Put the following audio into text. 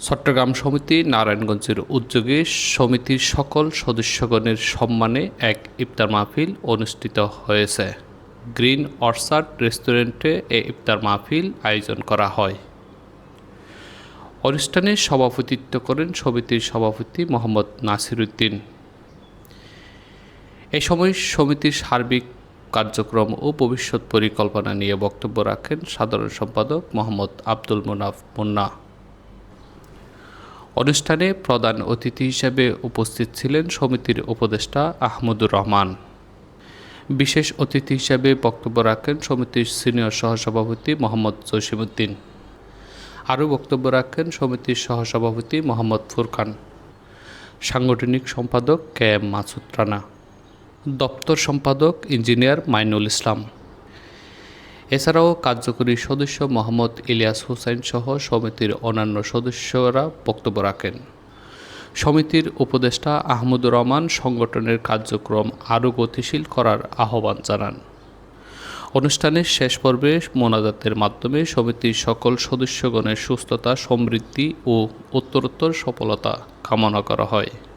চট্টগ্রাম সমিতি নারায়ণগঞ্জের উদ্যোগে সমিতির সকল সদস্যগণের সম্মানে এক ইফতার মাহফিল অনুষ্ঠিত হয়েছে। গ্রিন অর্চার্ড রেস্টুরেন্টে এ ইফতার মাহফিল আয়োজন করা হয়। অনুষ্ঠানে সভাপতিত্ব করেন সমিতির সভাপতি মোহাম্মদ নাসির উদ্দিন। এ সময় সমিতির সার্বিক কার্যক্রম ও ভবিষ্যৎ পরিকল্পনা নিয়ে বক্তব্য রাখেন সাধারণ সম্পাদক মোহাম্মদ আব্দুল মুনাফ মুন্না। অনুষ্ঠানে প্রধান অতিথি হিসেবে উপস্থিত ছিলেন সমিতির উপদেষ্টা আহমদুর রহমান। বিশেষ অতিথি হিসেবে বক্তব্য রাখেন সমিতির সিনিয়র সহসভাপতি মোহাম্মদ জসিমউদ্দিন। আরও বক্তব্য রাখেন সমিতির সহসভাপতি মোহাম্মদ ফুরকান, সাংগঠনিক সম্পাদক কে এম মাসুদ রানা, দপ্তর সম্পাদক ইঞ্জিনিয়ার মাইনুল ইসলাম। এছাড়াও কার্যকরী সদস্য মোহাম্মদ ইলিয়াস হোসেন সহ সমিতির অন্যান্য সদস্যরা বক্তব্য রাখেন। সমিতির উপদেষ্টা আহমদুর রহমান সংগঠনের কার্যক্রম আরও গতিশীল করার আহ্বান জানান। অনুষ্ঠানের শেষ পর্বে মোনাজাতের মাধ্যমে সমিতির সকল সদস্যগণের সুস্থতা, সমৃদ্ধি ও উত্তরোত্তর সফলতা কামনা করা হয়।